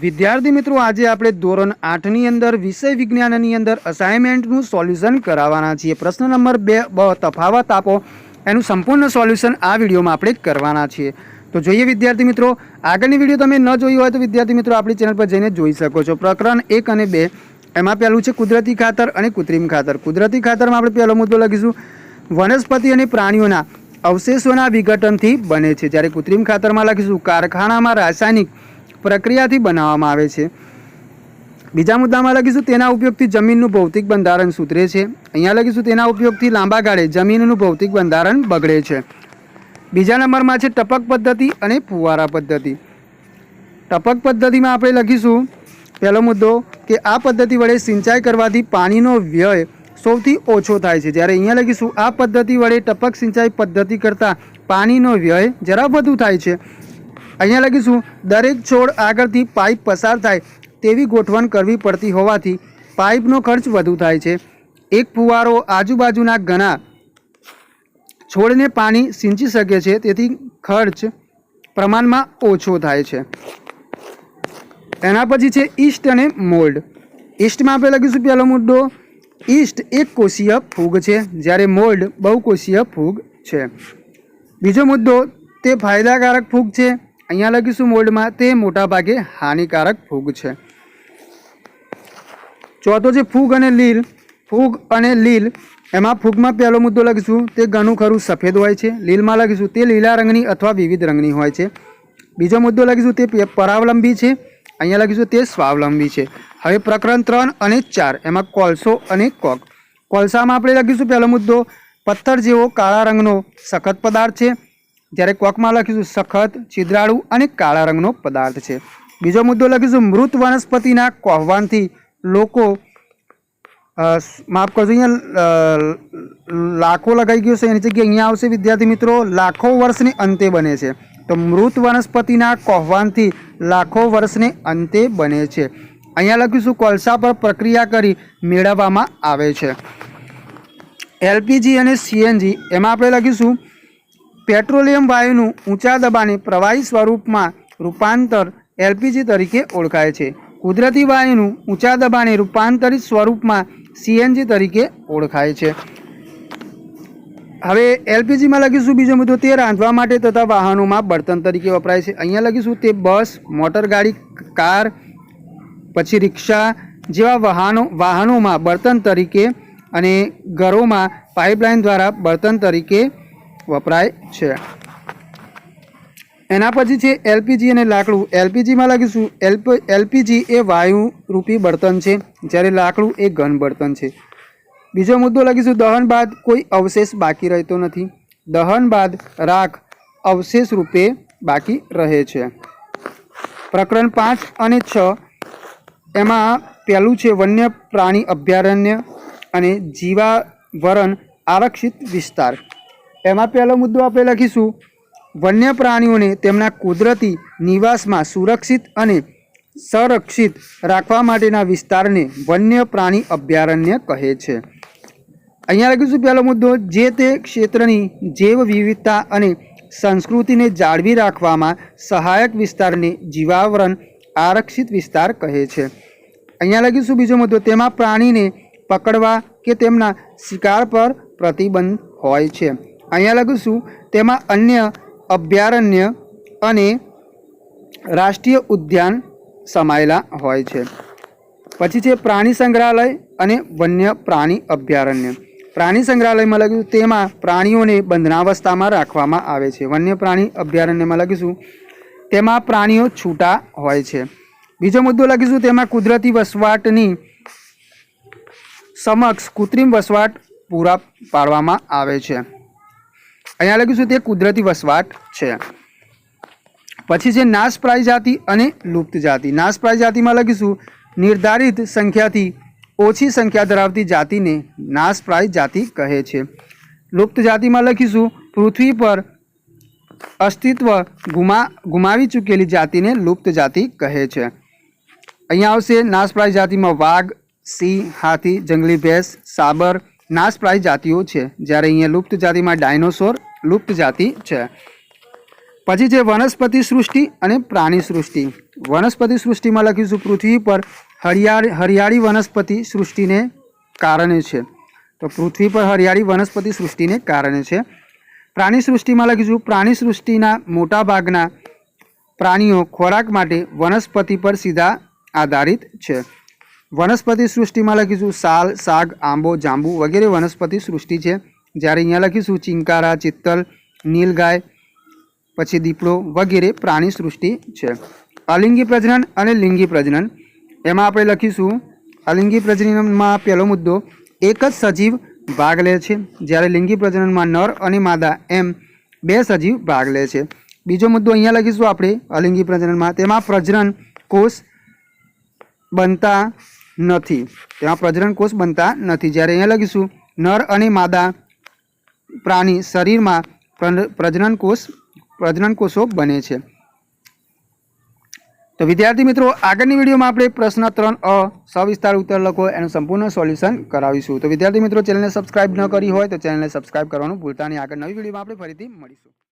વિદ્યાર્થી મિત્રો, આજે આપણે ધોરણ 8ની અંદર વિષય વિજ્ઞાનની અંદર અસાઇનમેન્ટનું સોલ્યુશન કરાવવાના છીએ. પ્રશ્ન નંબર 2 તફાવત આપો એનું સંપૂર્ણ સોલ્યુશન આ વિડીયોમાં આપણે કરવાના છીએ. તો જોઈએ વિદ્યાર્થી મિત્રો, આગળની વિડીયો તમે ન જોઈ હોય તો વિદ્યાર્થી મિત્રો આપણી ચેનલ પર જઈને જોઈ શકો છો. પ્રકરણ 1 અને 2 એમાં પહેલું છે કુદરતી ખાતર અને કૃત્રિમ ખાતર. કુદરતી ખાતરમાં આપણે પહેલો મુદ્દો લખીશું વનસ્પતિ અને પ્રાણીઓના અવશેષોના વિઘટનથી બને છે, જ્યારે કૃત્રિમ ખાતરમાં લખીશું કારખાનામાં રાસાયણિક પ્રક્રિયાથી બનાવવામાં આવે છે. બીજા મુદ્દામાં લખીશું તેના ઉપયોગથી જમીનનું ભૌતિક બંધારણ સુધરે છે. અહીંયા લખીશું તેના ઉપયોગથી લાંબા ગાળે જમીનનું ભૌતિક બંધારણ બગડે છે. બીજા નંબરમાં છે ટપક પદ્ધતિ અને ફુવારા પદ્ધતિ. ટપક પદ્ધતિમાં આપણે લખીશું પહેલો મુદ્દો કે આ પદ્ધતિ વડે સિંચાઈ કરવાથી પાણીનો વ્યય સૌથી ઓછો થાય છે, જ્યારે અહીંયા લખીશું આ પદ્ધતિ વડે ટપક સિંચાઈ પદ્ધતિ કરતાં પાણીનો વ્યય જરા વધુ થાય છે. અહીંયા લખીશું દરેક છોડ આગળથી પાઇપ પસાર થાય તેવી ગોઠવણ કરવી પડતી હોવાથી પાઇપનો ખર્ચ વધુ થાય છે. એક ફુવારો આજુબાજુના ઘણા છોડને પાણી સિંચી શકે છે, તેથી ખર્ચ પ્રમાણમાં ઓછો થાય છે. એના પછી છે ઈસ્ટ અને મોલ્ડ. ઈસ્ટમાં આપણે લખીશું પહેલો મુદ્દો ઈસ્ટ એક કોષીય ફૂગ છે, જ્યારે મોલ્ડ બહુકોષીય ફૂગ છે. બીજો મુદ્દો તે ફાયદાકારક ફૂગ છે. અહીંયા લખીશું મોલ્ડમાં તે મોટાભાગે હાનિકારક ફૂગ છે. ચોથો છે ફૂગ અને લીલ. ફૂગ અને લીલ એમાં ફૂગમાં પહેલો મુદ્દો લખીશું તે ઘણું ખરું સફેદ હોય છે. લીલમાં લખીશું તે લીલા રંગની અથવા વિવિધ રંગની હોય છે. બીજો મુદ્દો લખીશું તે પરાવલંબી છે. અહીંયા લખીશું તે સ્વાવલંબી છે. હવે પ્રકરણ 3 અને 4 એમાં કોલસો અને કોક. કોલસામાં આપણે લખીશું પહેલો મુદ્દો પથ્થર જેવો કાળા રંગનો સખત પદાર્થ છે, જ્યારે કોકમાં લખીશું સખત, છિદ્રાળુ અને કાળા રંગનો પદાર્થ છે. બીજો મુદ્દો લખીશું મૃત વનસ્પતિના કોહવાનથી લોકો માફ કરજો, અહીંયા લાખો લગાઈ ગયો છે, એની જગ્યાએ અહીંયા આવશે વિદ્યાર્થી મિત્રો લાખો વર્ષને અંતે બને છે. તો મૃત વનસ્પતિના કોહવાનથી લાખો વર્ષને અંતે બને છે. અહીંયા લખીશું કોલસા પર પ્રક્રિયા કરી મેળવવામાં આવે છે. એલપીજી અને સીએનજી એમાં આપણે લખીશું પેટ્રોલિયમ વાયુનું ઊંચા દબાણે પ્રવાહી સ્વરૂપમાં રૂપાંતર એલપીજી તરીકે ઓળખાય છે. કુદરતી વાયુનું ઊંચા દબાણે રૂપાંતરિત સ્વરૂપમાં સીએનજી તરીકે ઓળખાય છે. હવે એલપીજીમાં લખીશું બીજો મુદ્દો તે રાંધવા માટે તથા વાહનોમાં બળતણ તરીકે વપરાય છે. અહીંયા લખીશું તે બસ, મોટરગાડી, કાર, પછી રિક્ષા જેવા વાહનોમાં બળતણ તરીકે અને ઘરોમાં પાઇપલાઇન દ્વારા બળતણ તરીકે વપરાય છે. એના પછી છે એલપીજી અને લાકડું. એલપીજીમાં લખીશું એલપીજી એ વાયુરૂપી બળતણ છે, જ્યારે લાકડું એ ઘન બળતણ છે. બીજો મુદ્દો લખીશું દહન બાદ કોઈ અવશેષ બાકી રહેતો નથી. દહન બાદ રાખ અવશેષ રૂપે બાકી રહે છે. પ્રકરણ 5 અને 6 એમાં પહેલું છે વન્ય પ્રાણી અભયારણ્ય અને જીવાવરણ આરક્ષિત વિસ્તાર. એમાં પહેલો મુદ્દો આપણે લખીશું વન્ય પ્રાણીઓને તેમના કુદરતી નિવાસમાં સુરક્ષિત અને સંરક્ષિત રાખવા માટેના વિસ્તારને વન્ય પ્રાણી અભયારણ્ય કહે છે. અહીંયા લખીશું પહેલો મુદ્દો જે તે ક્ષેત્રની જૈવ વિવિધતા અને સંસ્કૃતિને જાળવી રાખવામાં સહાયક વિસ્તારને જીવાવરણ આરક્ષિત વિસ્તાર કહે છે. અહીંયા લખીશું બીજો મુદ્દો તેમાં પ્રાણીને પકડવા કે તેમના શિકાર પર પ્રતિબંધ હોય છે. અહીંયા લખીશું તેમાં અન્ય અભયારણ્ય અને રાષ્ટ્રીય ઉદ્યાન સમાયેલા હોય છે. પછી છે પ્રાણી સંગ્રહાલય અને વન્ય પ્રાણી અભયારણ્ય. પ્રાણી સંગ્રહાલયમાં લખીશું તેમાં પ્રાણીઓને બંધનાવસ્થામાં રાખવામાં આવે છે. વન્ય પ્રાણી અભયારણ્યમાં લખીશું તેમાં પ્રાણીઓ છૂટા હોય છે. બીજો મુદ્દો લખીશું તેમાં કુદરતી વસવાટની સમક્ષ કૃત્રિમ વસવાટ પૂરા પાડવામાં આવે છે. અહીંયા લખીશું તે કુદરતી વસવાટ છે. પછી છે નાશપ્રાય જાતિ અને લુપ્ત જાતિ. નાશપ્રાય જાતિમાં લખીશું નિર્ધારિત સંખ્યાથી ઓછી સંખ્યા ધરાવતી જાતિને નાશપ્રાય જાતિ કહે છે. લુપ્ત જાતિમાં લખીશું પૃથ્વી પર અસ્તિત્વ ગુમાવી ચૂકેલી જાતિને લુપ્ત જાતિ કહે છે. અહીંયા આવશે નાશપ્રાય જાતિમાં વાઘ, સિંહ, હાથી, જંગલી ભેંસ, સાબર નાશપ્રાય જાતિઓ છે, જ્યારે અહીંયા લુપ્ત જાતિમાં ડાયનોસોર લુપ્ત જાતિ છે. પછી છે વનસ્પતિ સૃષ્ટિ અને પ્રાણી સૃષ્ટિ. વનસ્પતિ સૃષ્ટિમાં લખીશું પૃથ્વી પર હરિયાળી વનસ્પતિ સૃષ્ટિને કારણે છે. તો પૃથ્વી પર હરિયાળી વનસ્પતિ સૃષ્ટિને કારણે છે. પ્રાણી સૃષ્ટિમાં લખીશું પ્રાણી સૃષ્ટિના મોટા ભાગના પ્રાણીઓ ખોરાક માટે વનસ્પતિ પર સીધા આધારિત છે. વનસ્પતિ સૃષ્ટિમાં લખીશું સાલ, શાક, આંબો, જાંબુ વગેરે વનસ્પતિ સૃષ્ટિ છે. જ્યારે અહીંયા લખીશું ચિંકારા, ચિત્તલ, નીલગાય, પછી દીપડો વગેરે પ્રાણી સૃષ્ટિ છે. અલિંગી પ્રજનન અને લિંગી પ્રજનન, એમાં આપણે લખીશું અલિંગી પ્રજનનમાં પહેલો મુદ્દો એક જ સજીવ ભાગ લે છે, જ્યારે લિંગી પ્રજનનમાં નર અને માદા એમ 2 સજીવ ભાગ લે છે. બીજો મુદ્દો અહીંયા લખીશું આપણે અલિંગી પ્રજનનમાં, તેમાં પ્રજનન કોષ બનતા નથી. જ્યારે અહીંયા લખીશું નર અને માદા પ્રાણી શરીરમાં પ્રજનન કોષો બને છે. તો વિદ્યાર્થી મિત્રો, આગળની વિડીયોમાં આપણે પ્રશ્ન 3 સવિસ્તાર ઉત્તર લખો એનું સંપૂર્ણ સોલ્યુશન કરાવીશું. તો વિદ્યાર્થી મિત્રો, ચેનલને સબસ્ક્રાઇબ ન કરી હોય તો ચેનલને સબસ્ક્રાઇબ કરવાનું ભૂલતા નહીં. આગળ નવી વિડીયોમાં આપણે ફરીથી મળીશું.